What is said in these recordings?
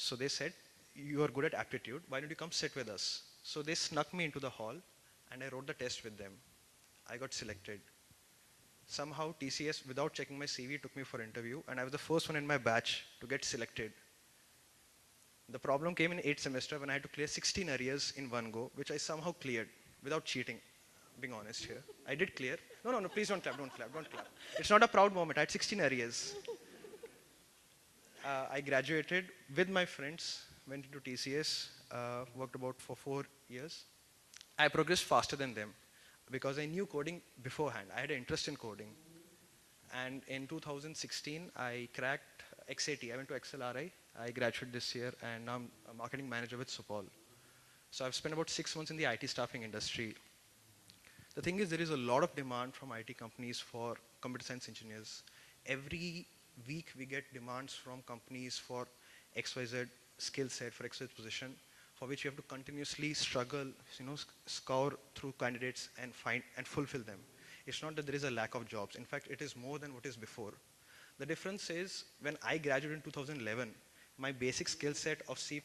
So they said, you are good at aptitude, why don't you come sit with us? So they snuck me into the hall and I wrote the test with them. I got selected. Somehow TCS, without checking my CV, took me for interview and I was the first one in my batch to get selected. The problem came in 8th semester when I had to clear 16 areas in one go, which I somehow cleared without cheating, being honest here. I did clear. No, no, no, please don't clap, don't clap, don't clap. It's not a proud moment. I had 16 areas. I graduated with my friends, went into TCS, worked about for 4 years. I progressed faster than them because I knew coding beforehand. I had an interest in coding. And in 2016, I cracked XAT. I went to XLRI. I graduated this year and now I'm a marketing manager with Supal. So I've spent about 6 months in the IT staffing industry. The thing is, there is a lot of demand from IT companies for computer science engineers. Every week we get demands from companies for XYZ skill set, for XYZ position, for which you have to continuously struggle, scour through candidates and find and fulfill them. It's not that there is a lack of jobs. In fact, it is more than what is before. The difference is when I graduated in 2011, my basic skill set of C++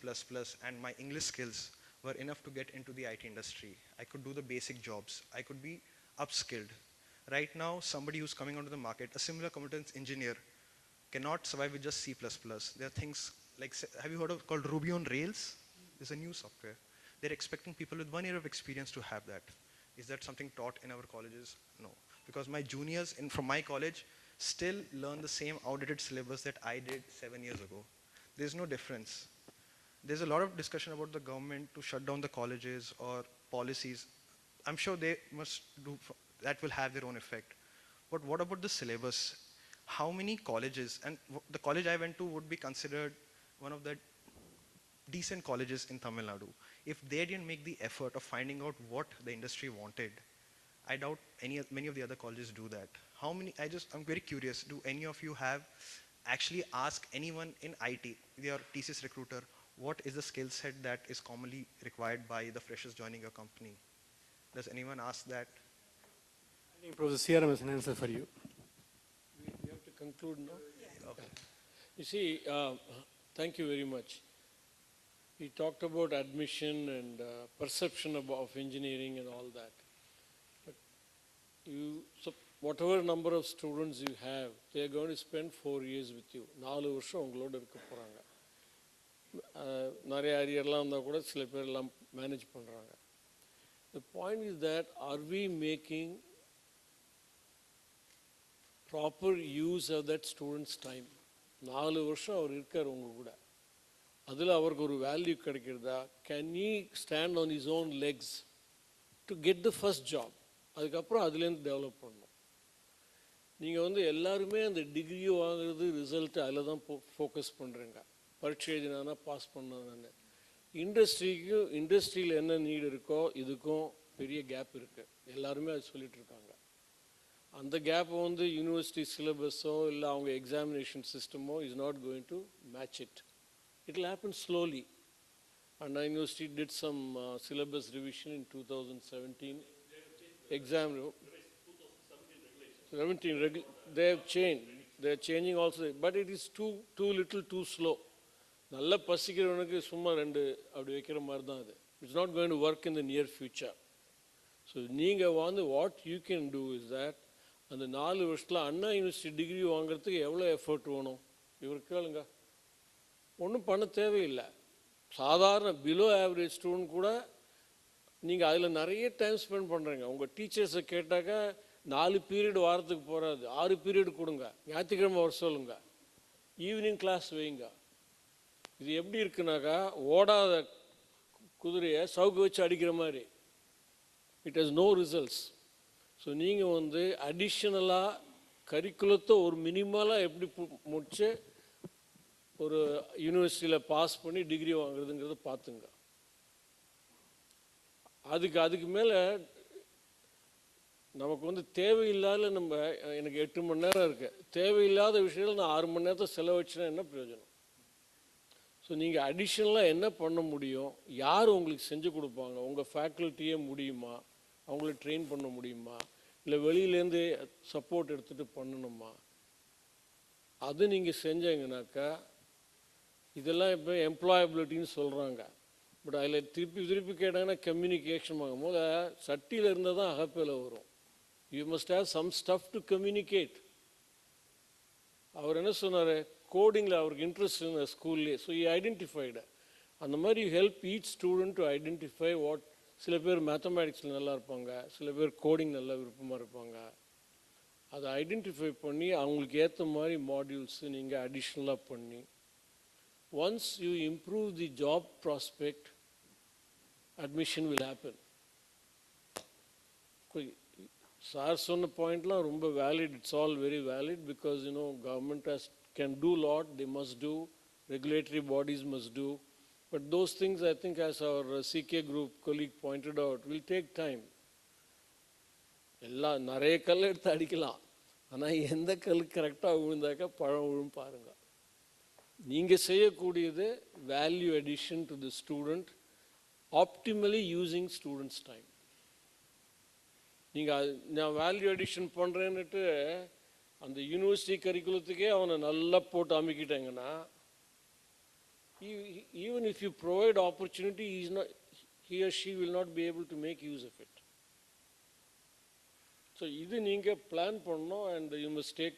and my English skills were enough to get into the IT industry. I could do the basic jobs. I could be upskilled. Right now, somebody who's coming onto the market, a similar competence engineer, cannot survive with just C++. There are things like, have you heard of called Ruby on Rails? There's a new software. They're expecting people with 1 year of experience to have that. Is that something taught in our colleges? No. Because my juniors from my college still learn the same outdated syllabus that I did 7 years ago. There's no difference. There's a lot of discussion about the government to shut down the colleges or policies. I'm sure they must do, that will have their own effect. But what about the syllabus? How many colleges, and the college I went to would be considered one of the decent colleges in Tamil Nadu. If they didn't make the effort of finding out what the industry wanted, I doubt many of the other colleges do that. I'm very curious, do any of you have actually asked anyone in IT, your TCS recruiter, what is the skill set that is commonly required by the freshers joining your company? Does anyone ask that? I think Professor CRM has an answer for you. We have to conclude now. Okay. You see, thank you very much. We talked about admission and perception of engineering and all that. But so whatever number of students you have, they are going to spend 4 years with you. 4 வருஷம் உங்களோட இருக்க போறாங்க. நிறைய அரியர்லாம் இருந்தால் கூட சில பேர் எல்லாம் மேனேஜ் பண்ணுறாங்க. The point is that, are we making proper use of that student's time? 4 வருஷம் அவர் இருக்கார் உங்க கூட. அதில் அவருக்கு ஒரு வேல்யூ கிடைக்கிறதா? Can he stand on his own legs to get the first job? அதுக்கப்புறம் அதுலேருந்து டெவலப் பண்ணணும். நீங்கள் எல்லாருமே அந்த டிகிரி வாங்குறது ரிசல்ட்டு அதில் தான் ஃபோக்கஸ் பண்ணுறீங்க. பரீட்சை எழுதினா பாஸ் பண்ணான்னு. இண்டஸ்ட்ரியில் என்ன நீடு இருக்கோ இதுக்கும் பெரிய கேப் இருக்குது. எல்லாருமே அது சொல்லிட்டு இருக்காங்க. அந்த கேப்பை யூனிவர்சிட்டி சிலபஸோ இல்லை அவங்க எக்ஸாமினேஷன் சிஸ்டமோ is not going to match it. It will happen slowly. Anna University did some syllabus revision in 2017. Exam 17 they have changed. They are changing also, but it is too little, too slow. நல்ல பசிக்கிறவனுக்கு சும்மா 2 அப்படி வைக்கிற மாதிரி தான் அது. It's not going to work in the near future. So நீங்கள் what you can do is that அந்த 4 வருஷத்தில் அண்ணா யூனிவர்சிட்டி டிகிரி வாங்குறதுக்கு எவ்வளோ எஃபர்ட் வேணும்? இவர் கேளுங்க. ஒன்றும் பண்ண தேவையில்லை. சாதாரண பிலோ ஆவரேஜ் ஸ்டூடெண்ட் கூட நீங்கள் அதில் நிறைய டைம் ஸ்பெண்ட் பண்ணுறீங்க. உங்கள் டீச்சர்ஸை கேட்டாக்கா 4 பீரியட் வாரத்துக்கு போகாது, 6 பீரியட் கொடுங்க. ஞாயிற்றுக்கிழமை வர சொல்லுங்க, ஈவினிங் கிளாஸ் வைங்க. இது எப்படி இருக்குனாக்கா ஓடாத குதிரையை சவுக்கு வச்சு அடிக்கிற மாதிரி. It has no results. So நீங்கள் அடிஷ்னலாக கரிக்குலத்தை ஒரு மினிமலாக எப்படி முடிச்சு ஒரு யூனிவர்சிட்டியில் பாஸ் பண்ணி டிகிரி வாங்குறதுங்கிறத பார்த்துங்க. அதுக்கு மேலே நமக்கு தேவையில்லாத எனக்கு 8 மணி நேரம் இருக்குது, தேவையில்லாத விஷயத்தில் நான் 6 மணி நேரத்தை செலவச்சுன்னா என்ன பிரயோஜனம்? ஸோ நீங்கள் அடிஷ்னலாக என்ன பண்ண முடியும்? யார் உங்களுக்கு செஞ்சு கொடுப்பாங்க? உங்கள் ஃபேக்கல்ட்டியே முடியுமா? அவங்கள ட்ரெயின் பண்ண முடியுமா? இல்லை வெளியிலேருந்து சப்போர்ட் எடுத்துகிட்டு பண்ணணுமா? அது நீங்கள் செஞ்சீங்கன்னாக்கா இதெல்லாம் இப்போ எம்ப்ளாயபிலிட்டின்னு சொல்கிறாங்க. பட் அதில் திருப்பி திருப்பி கேட்டாங்கன்னா கம்யூனிகேஷன் போது சட்டியில் இருந்தால் தான் அகப்பையில் வரும். You must have some stuff to communicate. அவர் என்ன சொன்னார், கோடிங்கில் அவருக்கு இன்ட்ரெஸ்ட் இருந்த ஸ்கூல்லே. So you identified. அந்த மாதிரி you help each student to identify what. சில பேர் மேத்தமேட்டிக்ஸில் நல்லா இருப்பாங்க, சில பேர் கோடிங் நல்லா விருப்பமாக இருப்பாங்க. அதை ஐடென்டிஃபை பண்ணி அவங்களுக்கு ஏற்ற மாதிரி மாடியூல்ஸு நீங்கள் அடிஷ்னலாக பண்ணி, once you improve the job prospect, admission will happen. Sir சொன்ன பாயிண்ட்லாம் ரொம்ப valid. It's all very valid because government can do lot, they must do, regulatory bodies must do. But those things, I think, as our CK group colleague pointed out, will take time. எல்லாம் நிறைய கல் எடுத்து அடிக்கலாம், ஆனால் எந்த கல் கரெக்டாக விழுந்தாக்கா பழம் விழும் பாருங்க. நீங்கள் செய்யக்கூடியது value addition to the student, optimally using students time. நீங்கள் நான் வேல்யூ அடிஷன் பண்ணுறேன்னுட்டு அந்த யூனிவர்சிட்டி கரிக்குலத்துக்கே அவனை நல்லா போட்டு அமைக்கிட்டாங்கன்னா, even if you provide opportunity, he or she will not be able to make use of it. So இது நீங்கள் பிளான் பண்ணணும். And you must take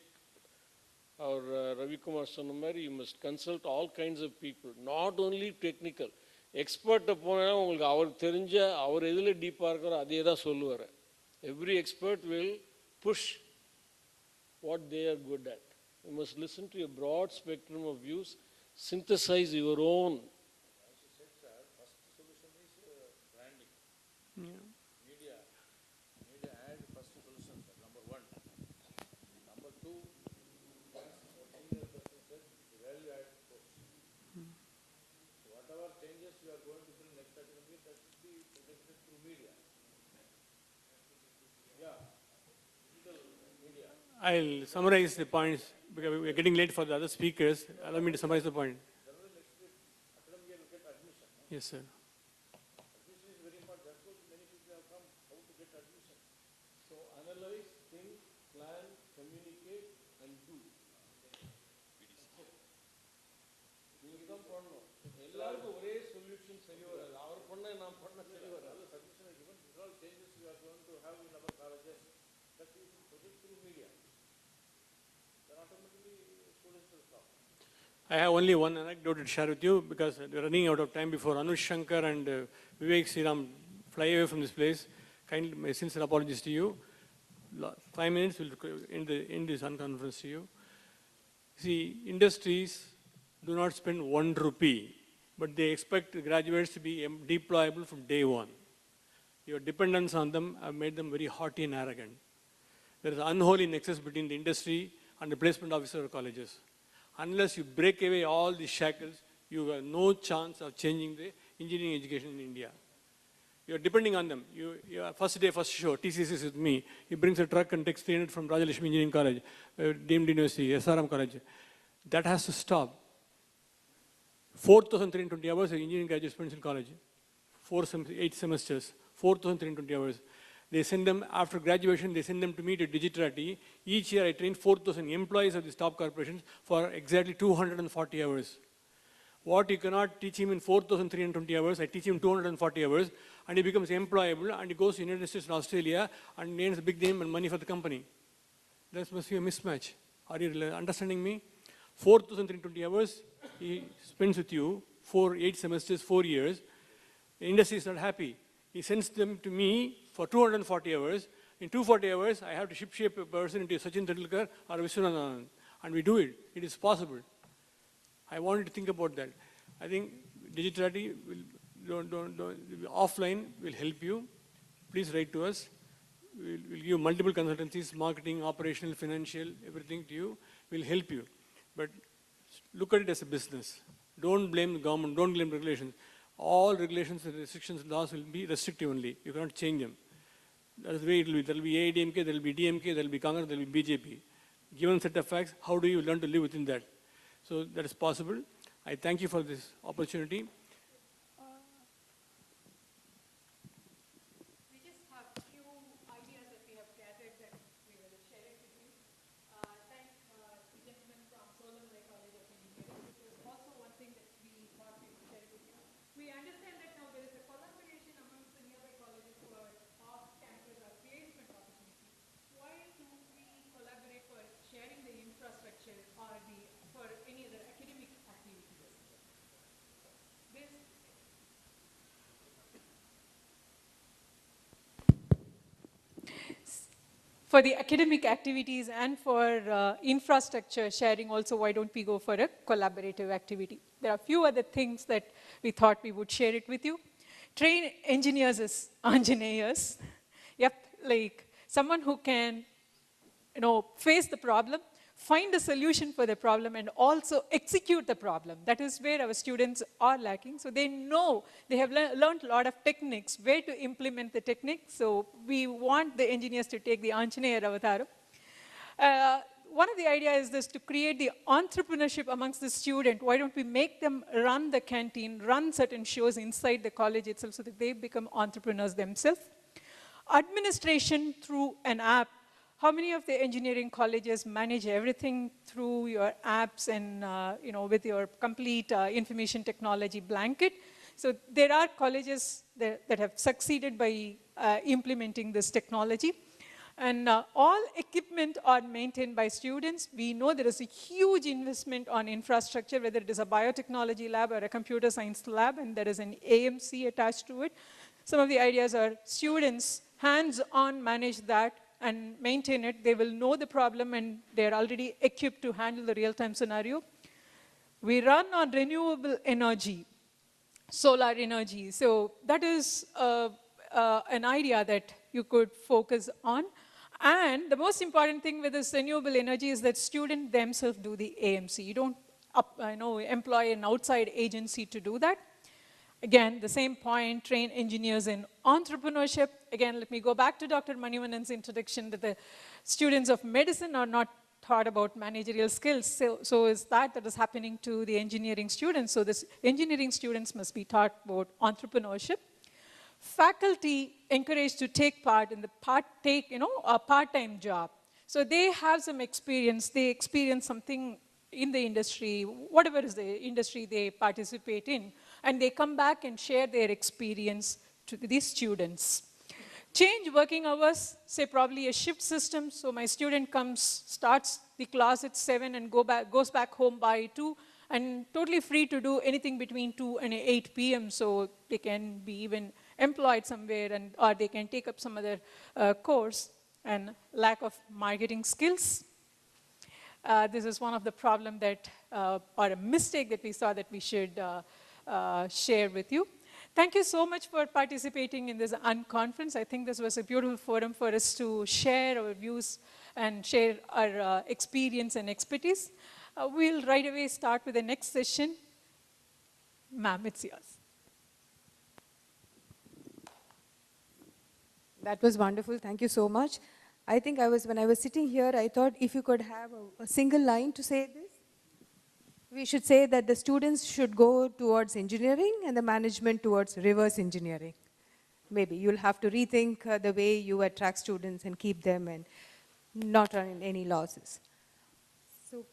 our Ravi Kumar சொன்ன மாதிரி, you must consult all kinds of people, not only technical. எக்ஸ்பர்ட்டை போனால் உங்களுக்கு அவருக்கு தெரிஞ்ச, அவர் எதில் டீப்பாக இருக்கிறோ அதே தான் சொல்லுவார். Every expert will push what they are good at. You must listen to a broad spectrum of views, synthesize your own. As you said, sir, first solution is branding. Yeah. Media ad first solution, sir, number one. Number two, as our senior person said, the value add course. So whatever changes you are going to bring next academic year, that should be presented through media. Yeah, digital media. I'll summarize the points because we're getting late for the other speakers. Allow me to summarize the point. Generally next week, academic year will get admission. Yes, sir. Admission is very important. That's why many people have come, how to get admission. So analyze, think, plan, communicate and do. நீங்கள் தான் பண்ணணும். எல்லாருக்கும் ஒரே solution சரி வராது. அவர் பண்ண நான் பண்ண சரி வராது. All the submission are given, these are all changes we are going to have in our colleges, that you should project through media. Then automatically students will come. I have only one anecdote to share with you because we're running out of time before Anush Shankar and Vivek Sriram fly away from this place. Kindly, my sincere apologies to you. 5 minutes will end this unconference to you. See, industries do not spend 1 rupee, but they expect graduates to be deployable from day one. Your dependence on them have made them very haughty and arrogant. There is an unholy nexus between the industry and the placement officer of colleges. Unless you break away all these shackles, you have no chance of changing the engineering education in India. You are depending on them. You first day, first show, TCS is with me. He brings a truck and takes 300 from Rajalakshmi Engineering College, deemed university, SRM College. That has to stop. 4,320 hours of engineering graduate students in college. 8 semesters, 4,320 hours. They send them, after graduation, they send them to me to Digiterati. Each year I train 4,000 employees of these top corporations for exactly 240 hours. What you cannot teach him in 4,320 hours, I teach him 240 hours, and he becomes employable, and he goes to United States and Australia, and earns a big name and money for the company. That must be a mismatch. Are you understanding me? 4,320 hours he spends with you, 8 semesters, 4 years. The industry is not happy. He sends them to me for 240 hours. In 240 hours, I have to shape a person into Sachin Tendulkar or Vishwanathan. And we do it. It is possible. I want you to think about that. I think Digiterati offline will help you. Please write to us. We'll give multiple consultancies, marketing, operational, financial, everything to you. We'll help you. But look at it as a business. Don't blame the government. Don't blame regulations. All regulations and restrictions and laws will be restrictive only. You cannot change them. That is the way it will be. There will be AIDMK, there will be DMK, there will be Congress, there will be BJP. Given set of facts, how do you learn to live within that? So that is possible. I thank you for this opportunity. We just have few ideas that we have gathered that we will share it with you. Thank the gentleman from Solanway College of Engineering. This was also one thing that for the academic activities and for infrastructure sharing also, why don't we go for a collaborative activity? There are a few other things that we thought we would share it with you. Train engineers as engineers. Yep, like someone who can, face the problem, find a solution for the problem, and also execute the problem. That is where our students are lacking. So they know, they have learned a lot of techniques, where to implement the techniques. So we want the engineers to take the Anjaneya Avataram. One of the ideas is this, to create the entrepreneurship amongst the student. Why don't we make them run the canteen, run certain shows inside the college itself so that they become entrepreneurs themselves? Administration through an app. How many of the engineering colleges manage everything through your apps and with your complete information technology blanket? So there are colleges that have succeeded by implementing this technology. And all equipment are maintained by students. We know there is a huge investment on infrastructure, whether it is a biotechnology lab or a computer science lab, and there is an AMC attached to it. Some of the ideas are students hands-on manage that and maintain it. They will know the problem and they're already equipped to handle the real-time scenario. We run on renewable energy, solar energy. So that is an idea that you could focus on. And the most important thing with this renewable energy is that students themselves do the AMC. You don't employ an outside agency to do that. Again, the same point, train engineers in entrepreneurship. Again, let me go back to Dr. Manivanan's introduction that the students of medicine are not taught about managerial skills. So is that is happening to the engineering students. So this engineering students must be taught about entrepreneurship. Faculty encouraged to take part in a part-time job. So they have some experience, they experience something in the industry, whatever is the industry they participate in, and they come back and share their experience to these students. Change working hours, say probably a shift system, so my student starts the class at 7 and goes back home by 2, and totally free to do anything between 2 and 8 p.m., so they can be even employed somewhere, or they can take up some other course. And lack of marketing skills. This is one of the problems that, or a mistake that we saw that we should share with you. Thank you so much for participating in this Unconference. I think this was a beautiful forum for us to share our views and share our experience and expertise. We'll right away start with the next session. Ma'am, it's yours. That was wonderful. Thank you so much. I think when I was sitting here, I thought if you could have a single line to say this, we should say that the students should go towards engineering and the management towards reverse engineering. Maybe you'll have to rethink the way you attract students and keep them and not run any losses. So.